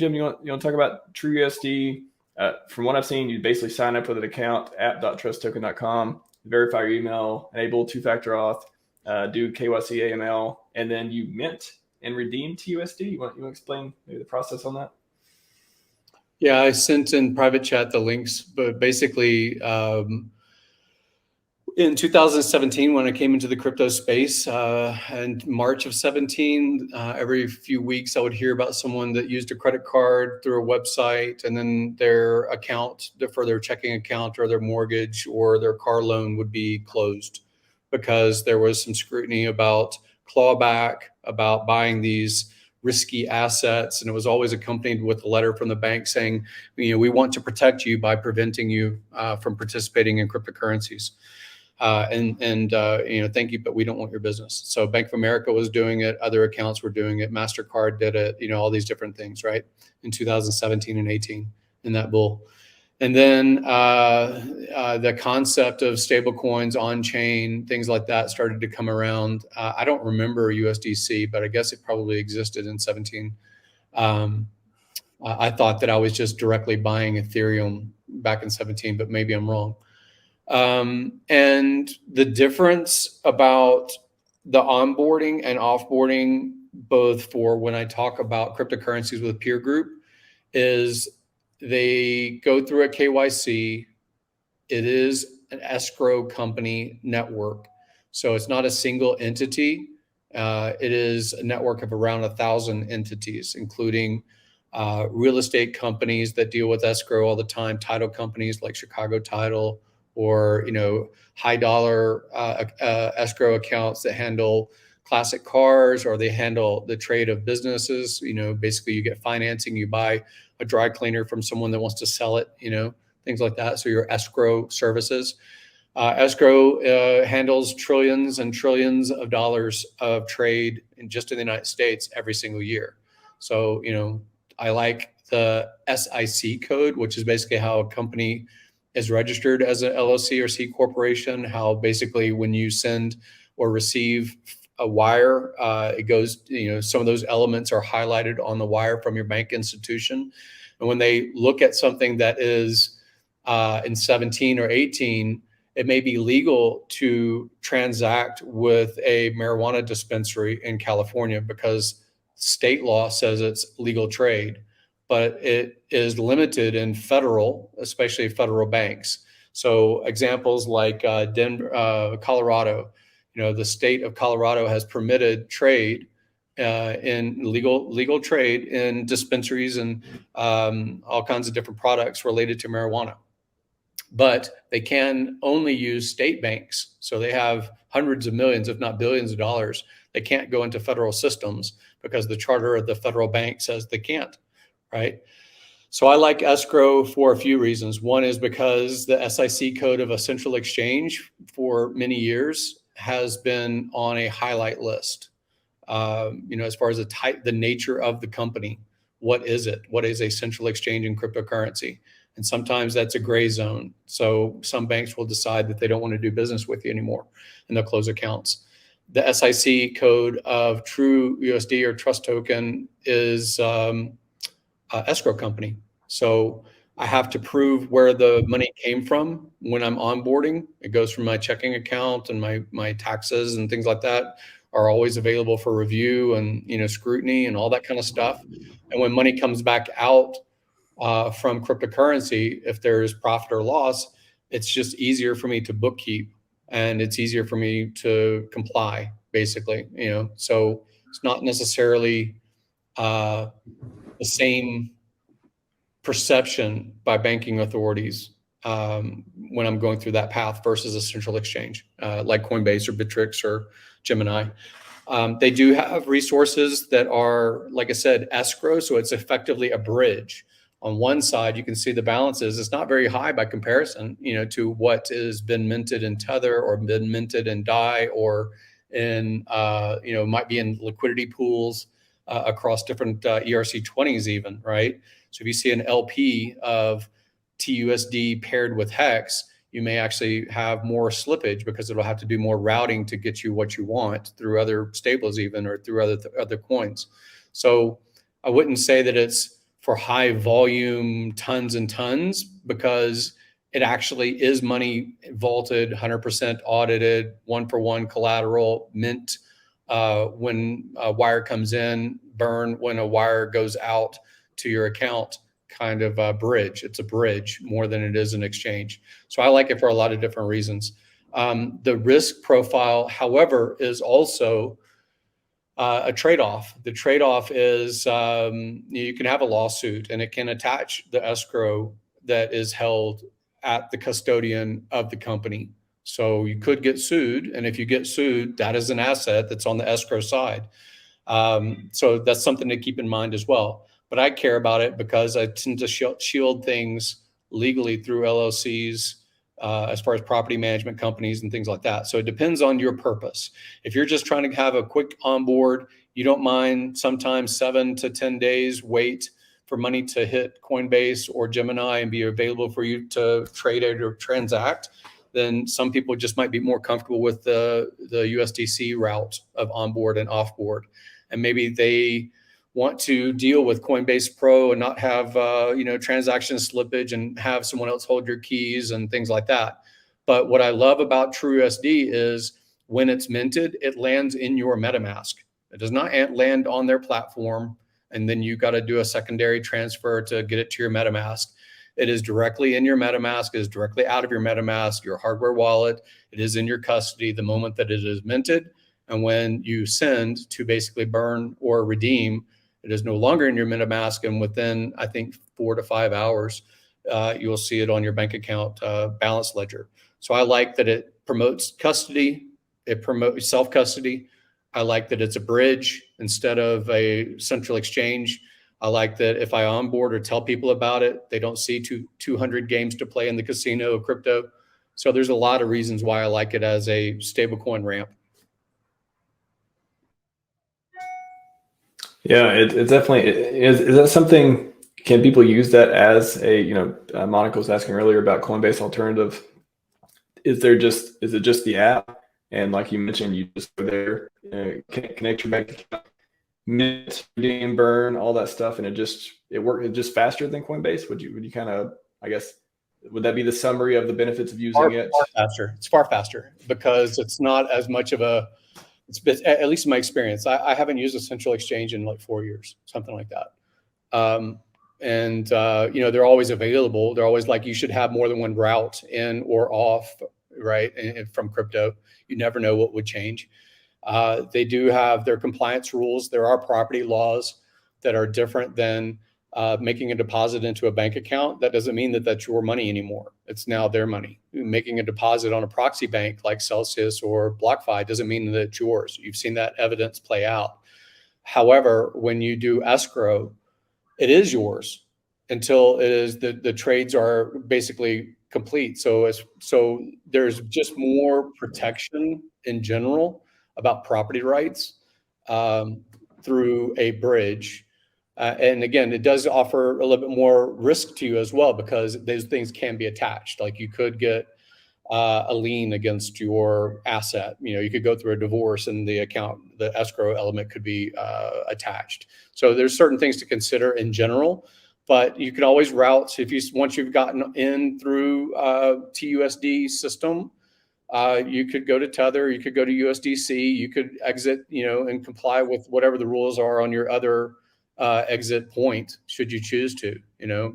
Jim, you want to talk about TrueUSD? From what I've seen, you basically sign up with an account, app.trusttoken.com, verify your email, enable two-factor auth, do KYC AML, and then you mint and redeem TUSD. You want to explain maybe the process on that? Yeah, I sent in private chat the links, but basically in 2017, when I came into the crypto space, in March of 17, every few weeks I would hear about someone that used a credit card through a website, and then their account for their checking account or their mortgage or their car loan would be closed because there was some scrutiny about clawback, about buying these risky assets. And it was always accompanied with a letter from the bank saying, we want to protect you by preventing you from participating in cryptocurrencies. Thank you, but we don't want your business. So Bank of America was doing it. Other accounts were doing it. MasterCard did it, all these different things, right? In 2017 and 18 in that bull. And then the concept of stable coins on chain, things like that started to come around. I don't remember USDC, but I guess it probably existed in 17. I thought that I was just directly buying Ethereum back in 17, but maybe I'm wrong. And the difference about the onboarding and offboarding, both for when I talk about cryptocurrencies with a peer group, is they go through a KYC. It is an escrow company network. So it's not a single entity. It is a network of around 1,000 entities, including real estate companies that deal with escrow all the time, title companies like Chicago Title, or high dollar escrow accounts that handle classic cars, or they handle the trade of businesses. Basically you get financing, you buy a dry cleaner from someone that wants to sell it, things like that. So your escrow services. Escrow handles trillions and trillions of dollars of trade just in the United States every single year. So, I like the SIC code, which is basically how a company is registered as an LLC or C corporation, how basically when you send or receive a wire, it goes, some of those elements are highlighted on the wire from your bank institution. And when they look at something that is in 17 or 18, it may be legal to transact with a marijuana dispensary in California because state law says it's legal trade, but it is limited in federal, especially federal banks. So examples like Denver, Colorado, the state of Colorado has permitted trade in legal trade in dispensaries and all kinds of different products related to marijuana. But they can only use state banks. So they have hundreds of millions, if not billions of dollars. They can't go into federal systems because the charter of the federal bank says they can't. Right. So I like escrow for a few reasons. One is because the SIC code of a central exchange for many years has been on a highlight list. As far as the nature of the company, what is it? What is a central exchange in cryptocurrency? And sometimes that's a gray zone. So some banks will decide that they don't want to do business with you anymore and they'll close accounts. The SIC code of TrueUSD or Trust Token is escrow company. So I have to prove where the money came from when I'm onboarding. It goes from my checking account, and my taxes and things like that are always available for review and scrutiny and all that kind of stuff. And when money comes back out from cryptocurrency, if there's profit or loss, it's just easier for me to bookkeep, and it's easier for me to comply, basically. So it's not necessarily the same perception by banking authorities when I'm going through that path versus a central exchange like Coinbase or Bittrex or Gemini. They do have resources that are, like I said, escrow, so it's effectively a bridge. On one side, you can see the balances. It's not very high by comparison, to what has been minted in Tether or been minted in DAI or in, might be in liquidity pools across different ERC20s even, right? So if you see an LP of TUSD paired with Hex, you may actually have more slippage because it'll have to do more routing to get you what you want through other stables even, or through other coins. So I wouldn't say that it's for high volume, tons and tons, because it actually is money vaulted, 100% audited, one-for-one collateral, mint when a wire comes in, burn when a wire goes out to your account, kind of a bridge. It's a bridge more than it is an exchange. So I like it for a lot of different reasons. The risk profile, however, is also a trade-off. The trade-off is you can have a lawsuit and it can attach the escrow that is held at the custodian of the company. So you could get sued. And if you get sued, that is an asset that's on the escrow side. So that's something to keep in mind as well. But I care about it because I tend to shield things legally through LLCs, as far as property management companies and things like that. So it depends on your purpose. If you're just trying to have a quick onboard, you don't mind sometimes 7 to 10 days wait for money to hit Coinbase or Gemini and be available for you to trade it or transact, then some people just might be more comfortable with the USDC route of onboard and offboard. And maybe they want to deal with Coinbase Pro and not have transaction slippage and have someone else hold your keys and things like that. But what I love about TrueUSD is when it's minted, it lands in your MetaMask. It does not land on their platform, and then you got to do a secondary transfer to get it to your MetaMask. It is directly in your MetaMask, it is directly out of your MetaMask, your hardware wallet. It is in your custody the moment that it is minted. And when you send to basically burn or redeem, it is no longer in your MetaMask. And within, I think, 4 to 5 hours, you'll see it on your bank account balance ledger. So I like that it promotes custody. It promotes self-custody. I like that it's a bridge instead of a central exchange. I like that if I onboard or tell people about it, they don't see 200 games to play in the casino of crypto. So there's a lot of reasons why I like it as a stablecoin ramp. Yeah, it definitely is. Is that something? Can people use that as a, Monica was asking earlier about Coinbase alternative. Is it just the app? And like you mentioned, you just go there, connect your bank account, mint, redeem, burn, all that stuff, and it works just faster than Coinbase. Would you kind of, I guess, would that be the summary of the benefits of using it? Far faster. It's far faster because it's not as much of a. It's at least in my experience. I haven't used a central exchange in like 4 years, something like that. They're always available. They're always like, you should have more than one route in or off, right? And from crypto, you never know what would change. They do have their compliance rules. There are property laws that are different than making a deposit into a bank account. That doesn't mean that that's your money anymore. It's now their money. Making a deposit on a proxy bank like Celsius or BlockFi doesn't mean that it's yours. You've seen that evidence play out. However, when you do escrow, it is yours until it is the trades are basically complete. So there's just more protection in general about property rights through a bridge. And again, it does offer a little bit more risk to you as well, because those things can be attached. Like you could get a lien against your asset. You could go through a divorce and the escrow element could be attached. So there's certain things to consider in general, but you can always route once you've gotten in through TUSD system. You could go to Tether, you could go to USDC, you could exit, and comply with whatever the rules are on your other exit point, should you choose to,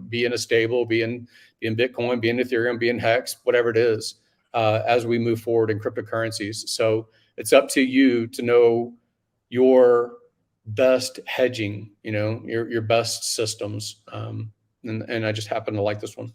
be in a stable, be in Bitcoin, be in Ethereum, be in Hex, whatever it is, as we move forward in cryptocurrencies. So it's up to you to know your best hedging, your best systems. And I just happen to like this one.